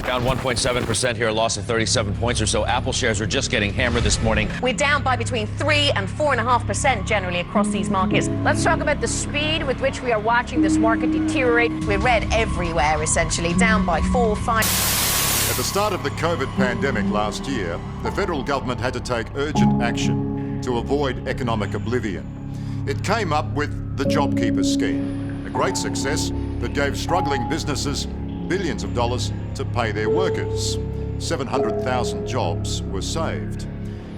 Down 1.7% here, a loss of 37 points or so. Apple shares are just getting hammered this morning. We're down by between 3 and 4.5% generally across these markets. Let's talk about the speed with which we are watching this market deteriorate. We're red everywhere, essentially, down by 4, 5. At the start of the COVID pandemic last year, the federal government had to take urgent action to avoid economic oblivion. It came up with the JobKeeper scheme, a great success that gave struggling businesses billions of dollars to pay their workers. 700,000 jobs were saved.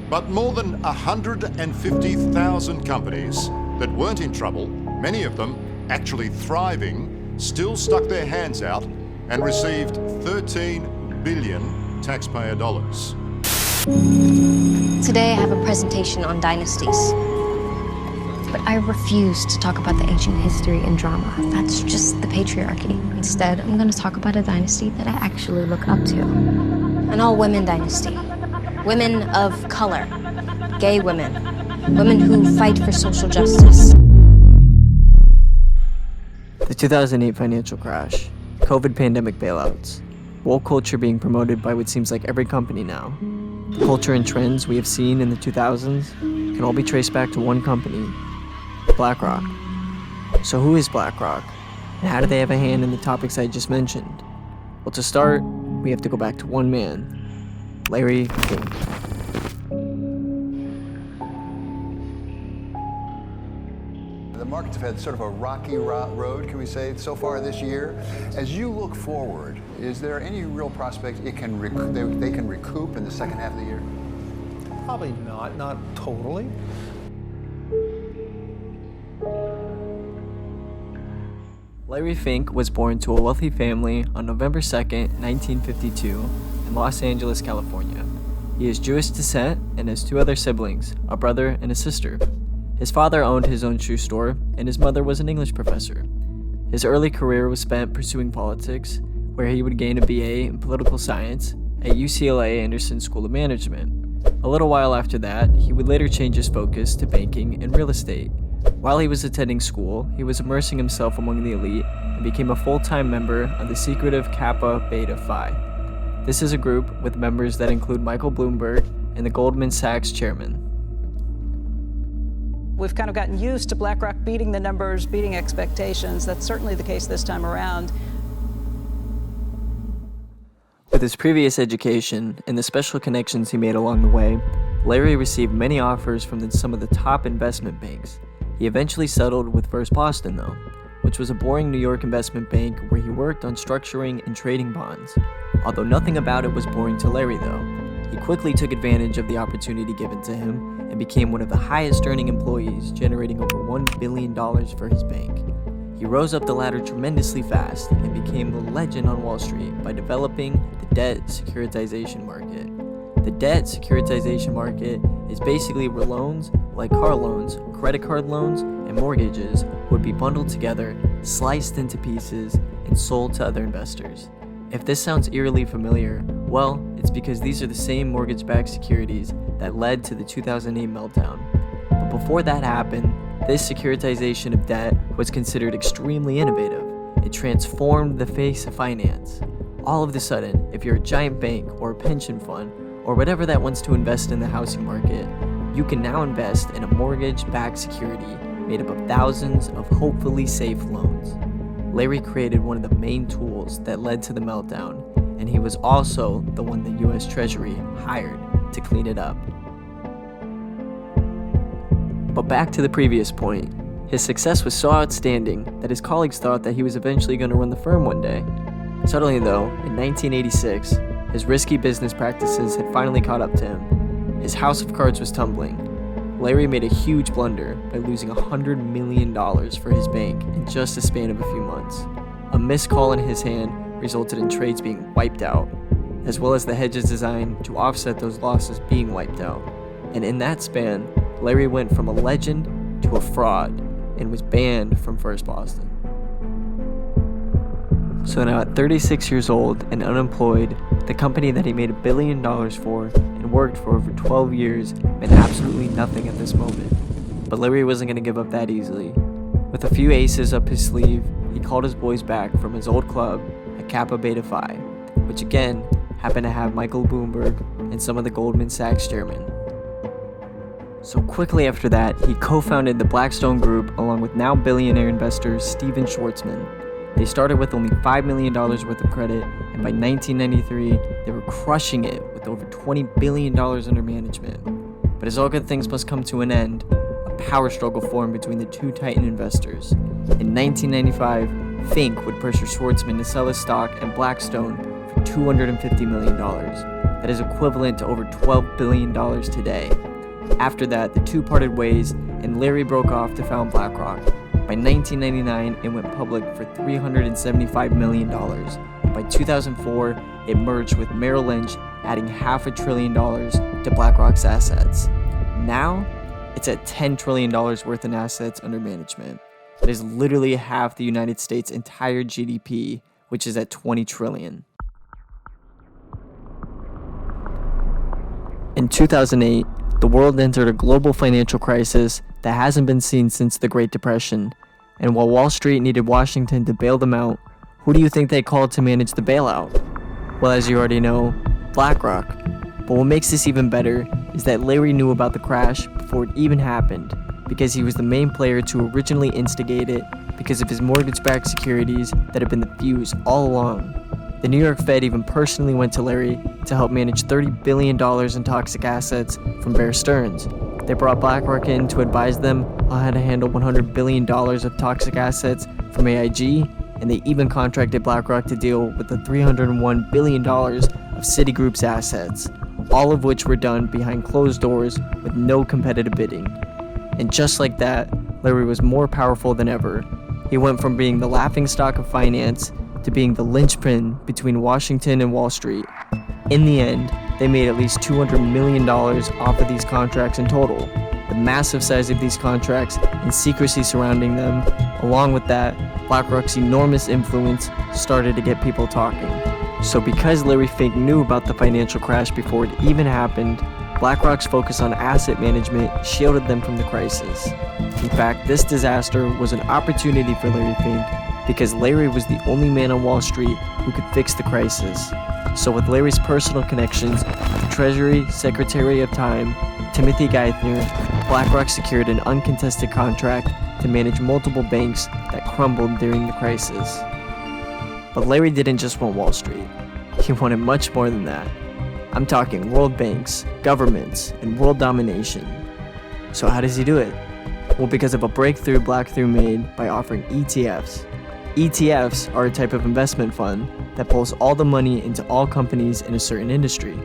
But more than 150,000 companies that weren't in trouble, many of them actually thriving, still stuck their hands out and received 13 billion taxpayer dollars. Today I have a presentation on dynasties. But I refuse to talk about the ancient history and drama. That's just the patriarchy. Instead, I'm going to talk about a dynasty that I actually look up to. An all-women dynasty. Women of color. Gay women. Women who fight for social justice. The 2008 financial crash. COVID pandemic bailouts. Woke culture being promoted by what seems like every company now. The culture and trends we have seen in the 2000s can all be traced back to one company, BlackRock. So who is BlackRock, and how do they have a hand in the topics I just mentioned? Well, to start, we have to go back to one man, Larry Fink. The markets have had sort of a rocky road, can we say, so far this year. As you look forward, is there any real prospect they can recoup in the second half of the year? Probably not totally. Larry Fink was born to a wealthy family on November 2nd, 1952, in Los Angeles, California. He is Jewish descent and has 2 other siblings, a brother and a sister. His father owned his own shoe store, and his mother was an English professor. His early career was spent pursuing politics, where he would gain a BA in political science at UCLA Anderson School of Management. A little while after that, he would later change his focus to banking and real estate. While he was attending school, he was immersing himself among the elite and became a full-time member of the secretive Kappa Beta Phi. This is a group with members that include Michael Bloomberg and the Goldman Sachs chairman. We've kind of gotten used to BlackRock beating the numbers, beating expectations. That's certainly the case this time around. With his previous education and the special connections he made along the way, Larry received many offers from some of the top investment banks. He eventually settled with First Boston, though, which was a boring New York investment bank where he worked on structuring and trading bonds. Although nothing about it was boring to Larry, though, he quickly took advantage of the opportunity given to him and became one of the highest-earning employees, generating over $1 billion for his bank. He rose up the ladder tremendously fast and became a legend on Wall Street by developing the debt securitization market. The debt securitization market is basically where loans, like car loans, credit card loans, and mortgages, would be bundled together, sliced into pieces, and sold to other investors. If this sounds eerily familiar, well, it's because these are the same mortgage-backed securities that led to the 2008 meltdown. But before that happened, this securitization of debt was considered extremely innovative. It transformed the face of finance. All of a sudden, if you're a giant bank or a pension fund, or whatever that wants to invest in the housing market, you can now invest in a mortgage-backed security made up of thousands of hopefully safe loans. Larry created one of the main tools that led to the meltdown, and he was also the one the US Treasury hired to clean it up. But back to the previous point, his success was so outstanding that his colleagues thought that he was eventually going to run the firm one day. Suddenly though, in 1986, his risky business practices had finally caught up to him. His house of cards was tumbling. Larry made a huge blunder by losing $100 million for his bank in just a span of a few months. A missed call in his hand resulted in trades being wiped out, as well as the hedges designed to offset those losses being wiped out. And in that span, Larry went from a legend to a fraud and was banned from First Boston. So now at 36 years old and unemployed, the company that he made $1 billion for and worked for over 12 years meant absolutely nothing at this moment. But Larry wasn't going to give up that easily. With a few aces up his sleeve, he called his boys back from his old club at Kappa Beta Phi. which again happened to have Michael Bloomberg and some of the Goldman Sachs chairmen. So quickly after that, he co-founded the Blackstone Group along with now billionaire investor Steven Schwarzman. They started with only $5 million worth of credit, and by 1993, they were crushing it with over $20 billion under management. But as all good things must come to an end, a power struggle formed between the two titan investors. In 1995, Fink would pressure Schwarzman to sell his stock in Blackstone for $250 million. That is equivalent to over $12 billion today. After that, the two parted ways, and Larry broke off to found BlackRock. By 1999, it went public for $375 million. By 2004, it merged with Merrill Lynch, adding $500 billion to BlackRock's assets. Now, it's at $10 trillion worth in assets under management. That is literally half the United States' entire GDP, which is at $20 trillion. In 2008, the world entered a global financial crisis that hasn't been seen since the Great Depression. And while Wall Street needed Washington to bail them out, who do you think they called to manage the bailout? Well, as you already know, BlackRock. But what makes this even better is that Larry knew about the crash before it even happened, because he was the main player to originally instigate it because of his mortgage-backed securities that had been the fuse all along. The New York Fed even personally went to Larry to help manage $30 billion in toxic assets from Bear Stearns. They brought BlackRock in to advise them on how to handle $100 billion of toxic assets from AIG, and they even contracted BlackRock to deal with the $301 billion of Citigroup's assets, all of which were done behind closed doors with no competitive bidding. And just like that, Larry was more powerful than ever. He went from being the laughingstock of finance to being the linchpin between Washington and Wall Street. In the end, they made at least $200 million off of these contracts in total. The massive size of these contracts and secrecy surrounding them, along with that, BlackRock's enormous influence started to get people talking. So because Larry Fink knew about the financial crash before it even happened, BlackRock's focus on asset management shielded them from the crisis. In fact, this disaster was an opportunity for Larry Fink because Larry was the only man on Wall Street who could fix the crisis. So with Larry's personal connections with Treasury Secretary of Time, Timothy Geithner, BlackRock secured an uncontested contract to manage multiple banks that crumbled during the crisis. But Larry didn't just want Wall Street. He wanted much more than that. I'm talking world banks, governments, and world domination. So how does he do it? Well, because of a breakthrough BlackRock made by offering ETFs. ETFs are a type of investment fund that pulls all the money into all companies in a certain industry.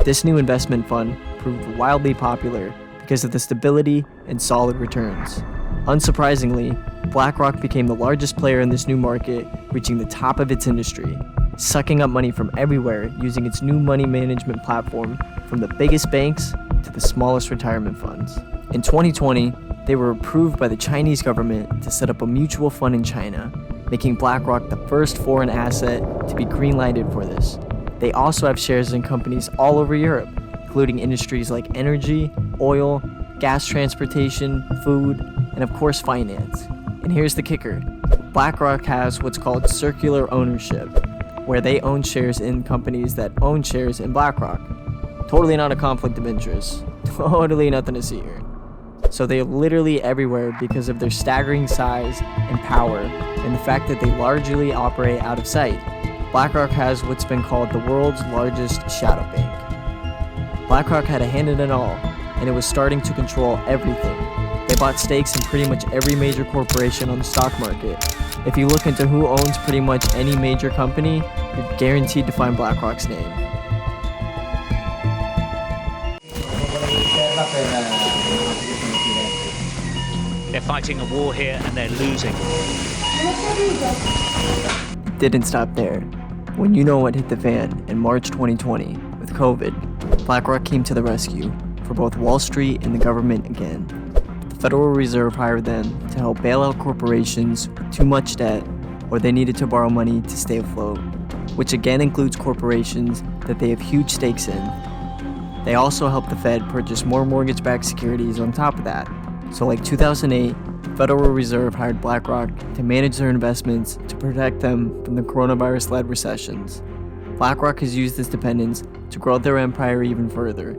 This new investment fund proved wildly popular because of the stability and solid returns. Unsurprisingly, BlackRock became the largest player in this new market, reaching the top of its industry, sucking up money from everywhere using its new money management platform, from the biggest banks to the smallest retirement funds. In 2020, they were approved by the Chinese government to set up a mutual fund in China, making BlackRock the first foreign asset to be green-lighted for this. They also have shares in companies all over Europe, including industries like energy, oil, gas transportation, food, and of course finance. And here's the kicker. BlackRock has what's called circular ownership, where they own shares in companies that own shares in BlackRock. Totally not a conflict of interest. Totally nothing to see here. So they're literally everywhere because of their staggering size and power, and the fact that they largely operate out of sight. BlackRock has what's been called the world's largest shadow bank. BlackRock had a hand in it all, and it was starting to control everything. They bought stakes in pretty much every major corporation on the stock market. If you look into who owns pretty much any major company, you're guaranteed to find BlackRock's name. They're fighting a war here and they're losing. It didn't stop there. When you know what hit the fan in March 2020 with COVID, BlackRock came to the rescue for both Wall Street and the government again. The Federal Reserve hired them to help bail out corporations with too much debt, or they needed to borrow money to stay afloat, which again includes corporations that they have huge stakes in. They also helped the Fed purchase more mortgage-backed securities on top of that. So like 2008, the Federal Reserve hired BlackRock to manage their investments to protect them from the coronavirus-led recessions. BlackRock has used this dependence to grow their empire even further,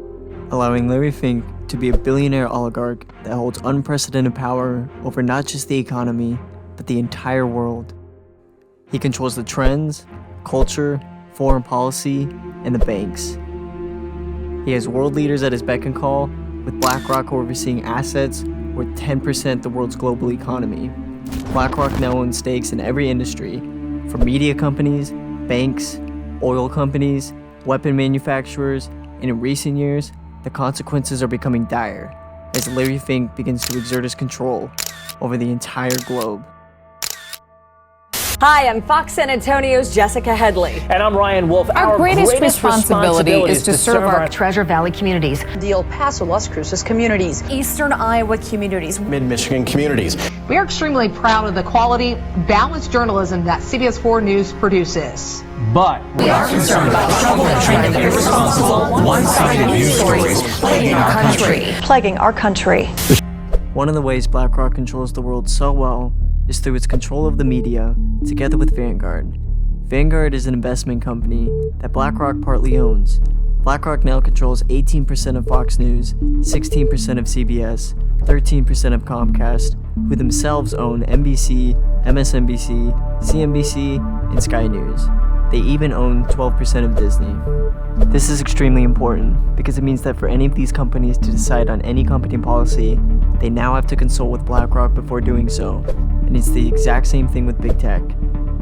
allowing Larry Fink to be a billionaire oligarch that holds unprecedented power over not just the economy, but the entire world. He controls the trends, culture, foreign policy, and the banks. He has world leaders at his beck and call, with BlackRock overseeing assets worth 10% of the world's global economy. BlackRock now owns stakes in every industry, from media companies, banks, oil companies, weapon manufacturers, and in recent years, the consequences are becoming dire as Larry Fink begins to exert his control over the entire globe. Hi, I'm Fox San Antonio's Jessica Headley. And I'm Ryan Wolf. Our greatest responsibility is to serve our Treasure Valley communities, The El Paso, Las Cruces communities, Eastern Iowa communities, Mid-Michigan communities. We are extremely proud of the quality, balanced journalism that CBS 4 News produces. But we are concerned about the trouble and trend of irresponsible, one-sided news stories plaguing our country. One of the ways BlackRock controls the world so well is through its control of the media, together with Vanguard. Vanguard is an investment company that BlackRock partly owns. BlackRock now controls 18% of Fox News, 16% of CBS, 13% of Comcast, who themselves own NBC, MSNBC, CNBC, and Sky News. They even own 12% of Disney. This is extremely important because it means that for any of these companies to decide on any company policy, they now have to consult with BlackRock before doing so. And it's the exact same thing with big tech.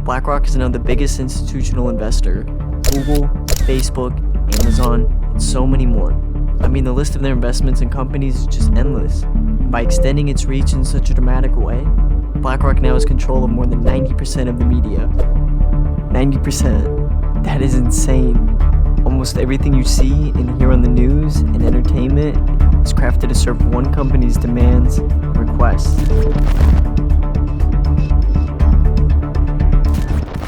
BlackRock is now the biggest institutional investor. Google, Facebook, Amazon, and so many more. I mean, the list of their investments in companies is just endless. By extending its reach in such a dramatic way, BlackRock now has control of more than 90% of the media. 90%. That is insane. Almost everything you see and hear on the news and entertainment is crafted to serve one company's demands and requests.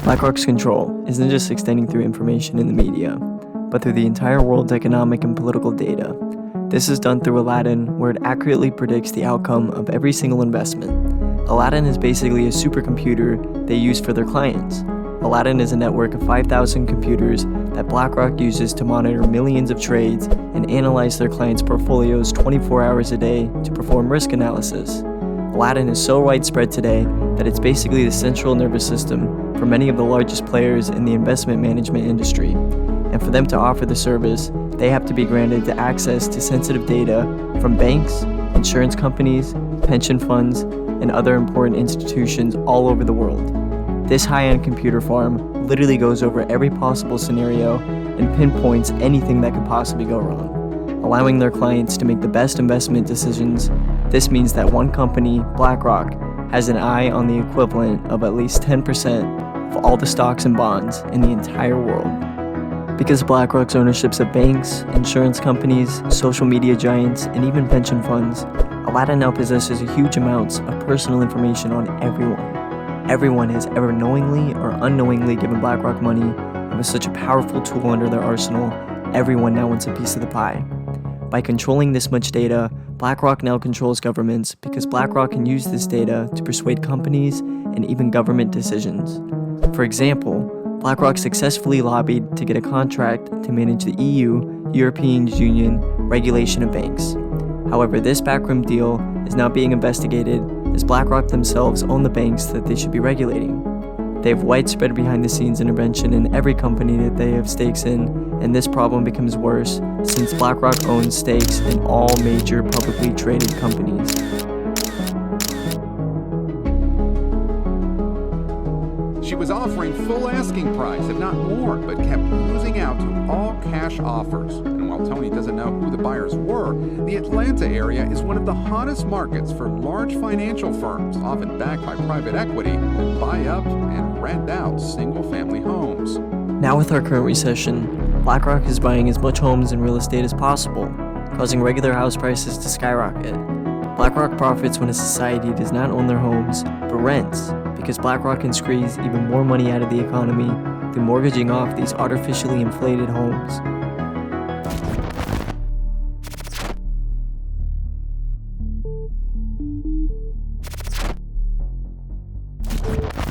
BlackRock's control isn't just extending through information in the media, but through the entire world's economic and political data. This is done through Aladdin, where it accurately predicts the outcome of every single investment. Aladdin is basically a supercomputer they use for their clients. Aladdin is a network of 5,000 computers that BlackRock uses to monitor millions of trades and analyze their clients' portfolios 24 hours a day to perform risk analysis. Aladdin is so widespread today that it's basically the central nervous system for many of the largest players in the investment management industry. And for them to offer the service, they have to be granted the access to sensitive data from banks, insurance companies, pension funds, and other important institutions all over the world. This high-end computer farm literally goes over every possible scenario and pinpoints anything that could possibly go wrong, allowing their clients to make the best investment decisions. This means that one company, BlackRock, has an eye on the equivalent of at least 10% of all the stocks and bonds in the entire world. Because of BlackRock's ownerships of banks, insurance companies, social media giants, and even pension funds, Aladdin now possesses huge amounts of personal information on everyone. Everyone has ever knowingly or unknowingly given BlackRock money, and with such a powerful tool under their arsenal, everyone now wants a piece of the pie. By controlling this much data, BlackRock now controls governments because BlackRock can use this data to persuade companies and even government decisions. For example, BlackRock successfully lobbied to get a contract to manage the EU, European Union, regulation of banks. However, this backroom deal is now being investigated as BlackRock themselves own the banks that they should be regulating. They have widespread behind-the-scenes intervention in every company that they have stakes in, and this problem becomes worse since BlackRock owns stakes in all major publicly traded companies. She was offering full asking price, if not more, but kept losing out to all cash offers. And while Tony doesn't know who the buyers were, the Atlanta area is one of the hottest markets for large financial firms, often backed by private equity, that buy up and rent out single-family homes. Now with our current recession, BlackRock is buying as much homes and real estate as possible, causing regular house prices to skyrocket. BlackRock profits when a society does not own their homes, but rents, because BlackRock can squeeze even more money out of the economy through mortgaging off these artificially inflated homes.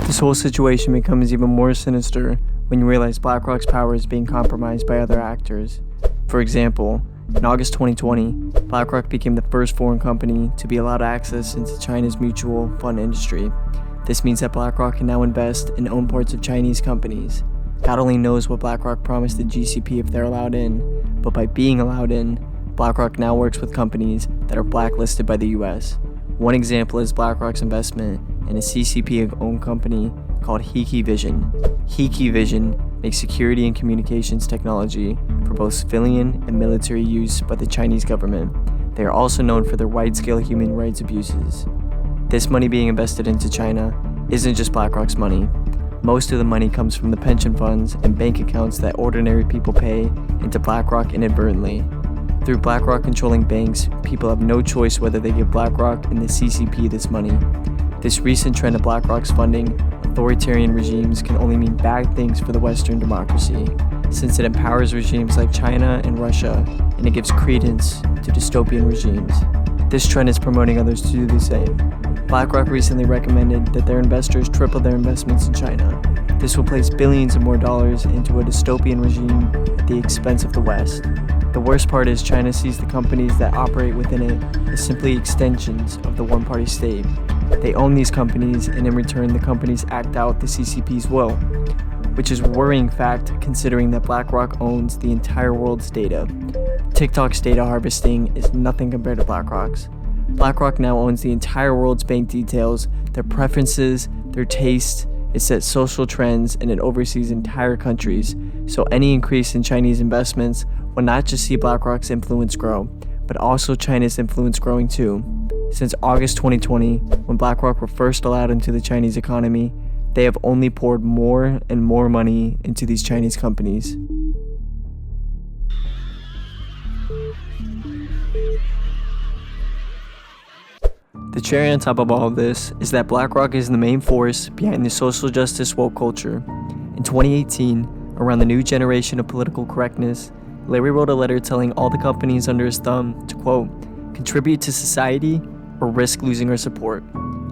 This whole situation becomes even more sinister when you realize BlackRock's power is being compromised by other actors. For example, in August 2020, BlackRock became the first foreign company to be allowed access into China's mutual fund industry. This means that BlackRock can now invest and own parts of Chinese companies. God only knows what BlackRock promised the GCP if they're allowed in, but by being allowed in, BlackRock now works with companies that are blacklisted by the US. One example is BlackRock's investment in a CCP-owned company called Hiki Vision. Hiki Vision makes security and communications technology for both civilian and military use by the Chinese government. They are also known for their wide-scale human rights abuses. This money being invested into China isn't just BlackRock's money. Most of the money comes from the pension funds and bank accounts that ordinary people pay into BlackRock inadvertently. Through BlackRock controlling banks, people have no choice whether they give BlackRock and the CCP this money. This recent trend of BlackRock's funding authoritarian regimes can only mean bad things for the Western democracy, since it empowers regimes like China and Russia, and it gives credence to dystopian regimes. This trend is promoting others to do the same. BlackRock recently recommended that their investors triple their investments in China. This will place billions of more dollars into a dystopian regime at the expense of the West. The worst part is China sees the companies that operate within it as simply extensions of the one-party state. They own these companies, and in return the companies act out the CCP's will, which is a worrying fact considering that BlackRock owns the entire world's data. TikTok's data harvesting is nothing compared to BlackRock's. BlackRock now owns the entire world's bank details, their preferences, their tastes. It sets social trends, and it oversees entire countries. So any increase in Chinese investments will not just see BlackRock's influence grow, but also China's influence growing too. Since August 2020, when BlackRock were first allowed into the Chinese economy, they have only poured more and more money into these Chinese companies. The cherry on top of all of this is that BlackRock is the main force behind the social justice woke culture. In 2018, around the new generation of political correctness, Larry wrote a letter telling all the companies under his thumb to, quote, contribute to society or risk losing our support,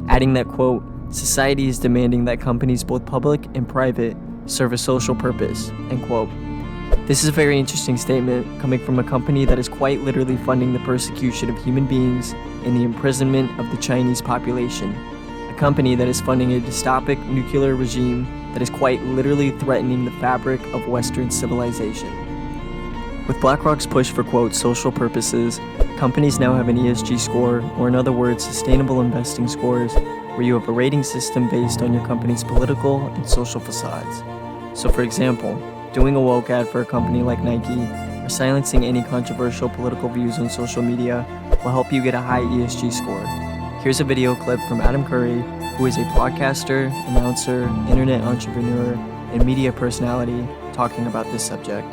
adding that, quote, society is demanding that companies both public and private serve a social purpose, end quote. This is a very interesting statement coming from a company that is quite literally funding the persecution of human beings and the imprisonment of the Chinese population. A company that is funding a dystopic nuclear regime that is quite literally threatening the fabric of Western civilization. With BlackRock's push for, quote, social purposes, companies now have an ESG score, or in other words, sustainable investing scores, where you have a rating system based on your company's political and social facades. So for example, doing a woke ad for a company like Nike, or silencing any controversial political views on social media will help you get a high ESG score. Here's a video clip from Adam Curry, who is a podcaster, announcer, internet entrepreneur, and media personality, talking about this subject.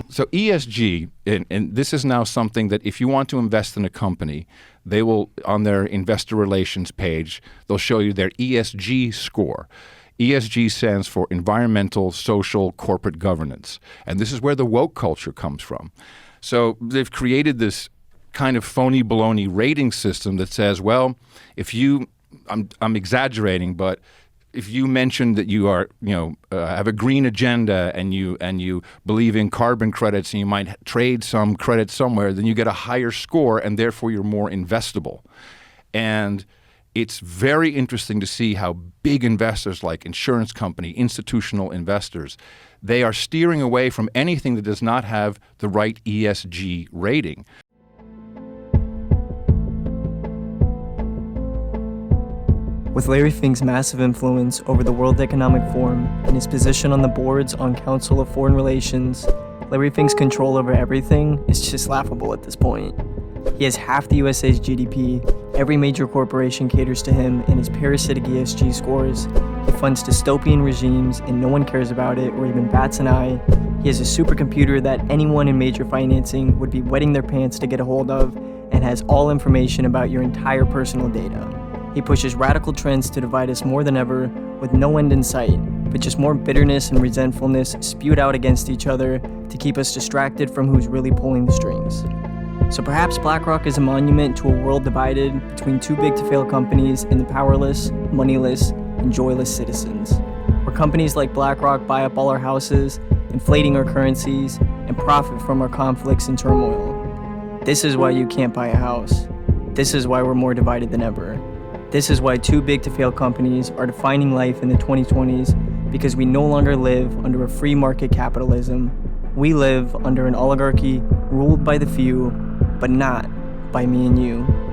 So ESG, and this is now something that if you want to invest in a company, they will, on their investor relations page, they'll show you their ESG score. ESG stands for environmental, social, corporate governance. And this is where the woke culture comes from. So they've created this kind of phony baloney rating system that says, well, if you, I'm exaggerating, but if you mention that you are, have a green agenda and you believe in carbon credits and you might trade some credits somewhere, then you get a higher score and therefore you're more investable. And it's very interesting to see how big investors like insurance company, institutional investors, they are steering away from anything that does not have the right ESG rating. With Larry Fink's massive influence over the World Economic Forum and his position on the boards on Council of Foreign Relations, Larry Fink's control over everything is just laughable at this point. He has half the USA's GDP, every major corporation caters to him and his parasitic ESG scores, he funds dystopian regimes and no one cares about it or even bats an eye, he has a supercomputer that anyone in major financing would be wetting their pants to get a hold of, and has all information about your entire personal data. He pushes radical trends to divide us more than ever, with no end in sight, but just more bitterness and resentfulness spewed out against each other to keep us distracted from who's really pulling the strings. So perhaps BlackRock is a monument to a world divided between too big to fail companies and the powerless, moneyless, and joyless citizens, where companies like BlackRock buy up all our houses, inflating our currencies, and profit from our conflicts and turmoil. This is why you can't buy a house. This is why we're more divided than ever. This is why too big to fail companies are defining life in the 2020s, because we no longer live under a free market capitalism. We live under an oligarchy ruled by the few, but not by me and you.